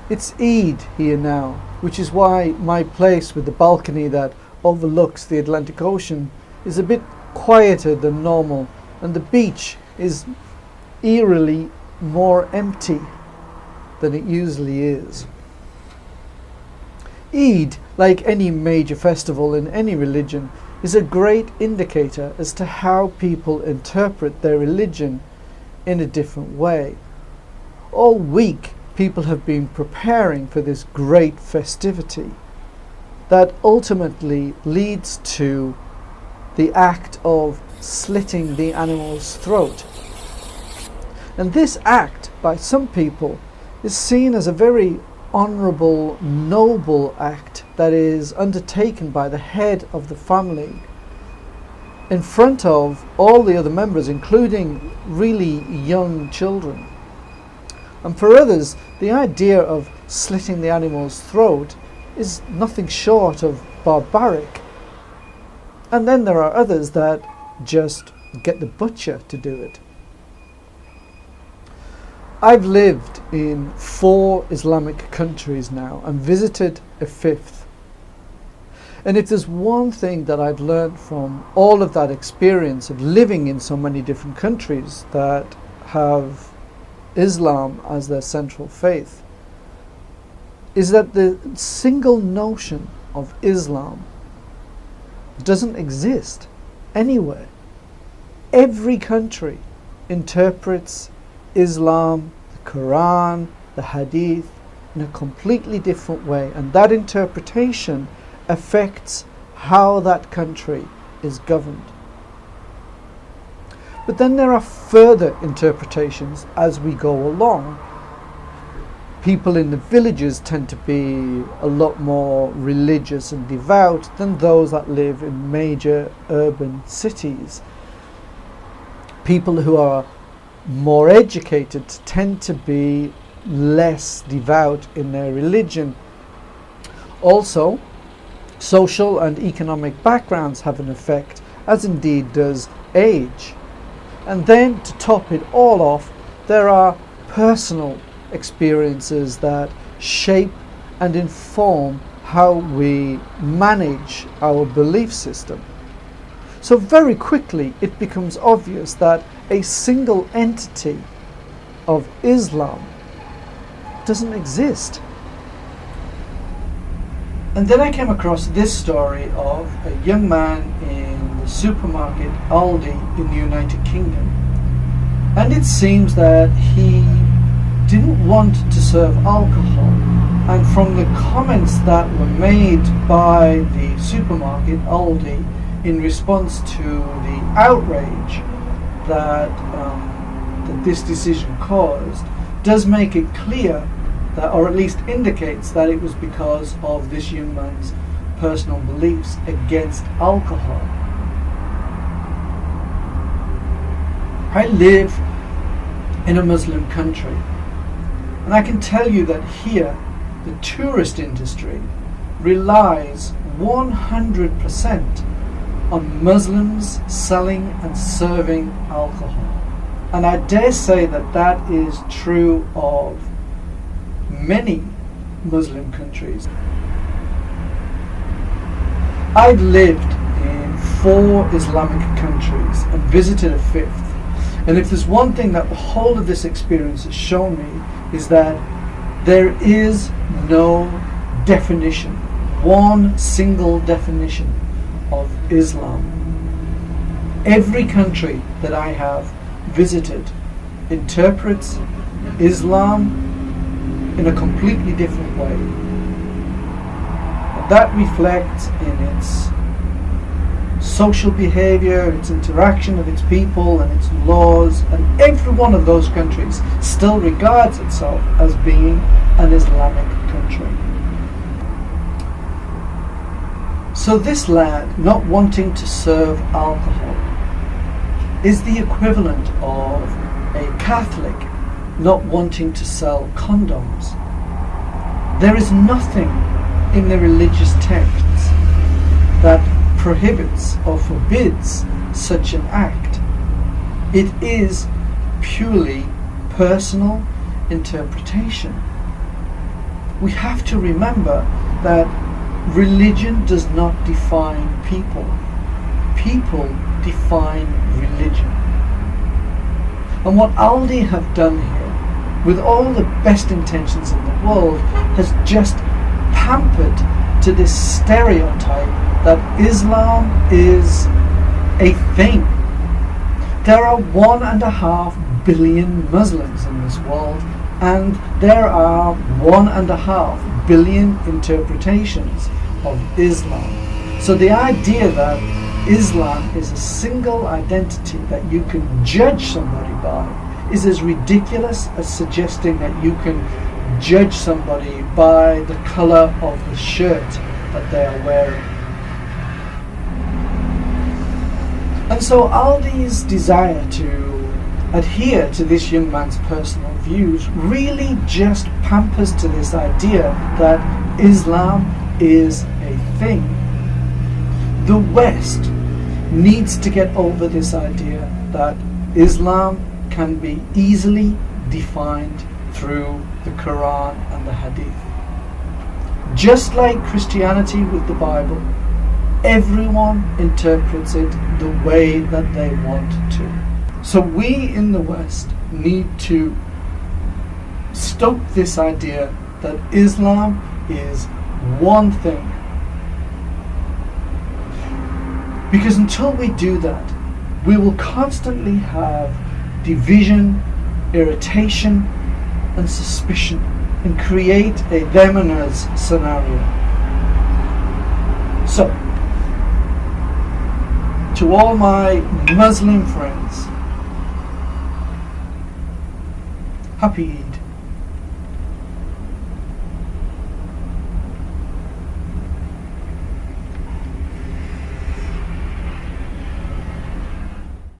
It's Eid here now, which is why my place with the balcony that overlooks the Atlantic Ocean is a bit quieter than normal, and the beach is eerily more empty than it usually is. Eid, like any major festival in any religion, is a great indicator as to how people interpret their religion in a different way. All week, people have been preparing for this great festivity that ultimately leads to the act of slitting the animal's throat. And this act, by some people, is seen as a very honourable, noble act that is undertaken by the head of the family in front of all the other members, including really young children. And for others, the idea of slitting the animal's throat is nothing short of barbaric. And then there are others that just get the butcher to do it. I've lived in 4 Islamic countries now and visited a 5th. And if there's one thing that I've learned from all of that experience of living in so many different countries that have Islam as their central faith, is that the single notion of Islam doesn't exist anywhere. Every country interprets Islam, the Quran, the Hadith in a completely different way, and that interpretation affects how that country is governed. But then there are further interpretations as we go along. People in the villages tend to be a lot more religious and devout than those that live in major urban cities. People who are more educated tend to be less devout in their religion. Also, social and economic backgrounds have an effect, as indeed does age. And then, to top it all off, there are personal experiences that shape and inform how we manage our belief system. So very quickly it becomes obvious that a single entity of Islam doesn't exist. And then I came across this story of a young man in the supermarket Aldi in the United Kingdom. And it seems that he didn't want to serve alcohol. And from the comments that were made by the supermarket Aldi in response to the outrage that this decision caused, does make it clear that, or at least indicates that it was because of this young man's personal beliefs against alcohol. I live in a Muslim country, and I can tell you that here the tourist industry relies 100% on Muslims selling and serving alcohol. And I dare say that that is true of many Muslim countries. I've lived in 4 Islamic countries and visited a 5th. And if there's one thing that the whole of this experience has shown me, is that there is no definition, one single definition of Islam. Every country that I have visited interprets Islam in a completely different way. And that reflects in its social behavior, its interaction with its people and its laws, and every one of those countries still regards itself as being an Islamic country. So this lad not wanting to serve alcohol is the equivalent of a Catholic not wanting to sell condoms. There is nothing in the religious texts that prohibits or forbids such an act. It is purely personal interpretation. we have to remember that religion does not define people. People define religion. And what Aldi have done here, with all the best intentions in the world, has just pampered to this stereotype that Islam is a thing. There are 1.5 billion Muslims in this world, and there are 1.5 billion interpretations of Islam. So the idea that Islam is a single identity that you can judge somebody by is as ridiculous as suggesting that you can judge somebody by the colour of the shirt that they are wearing. And so Aldi's desire to adhere to this young man's personal views really just pampers to this idea that Islam is a thing. The West needs to get over this idea that Islam can be easily defined through the Quran and the Hadith. Just like Christianity with the Bible, everyone interprets it the way that they want to. So we in the West need to stoke this idea that Islam is one thing. Because until we do that, we will constantly have division, irritation, and suspicion, and create a them and us scenario. So, to all my Muslim friends, Happy Eid.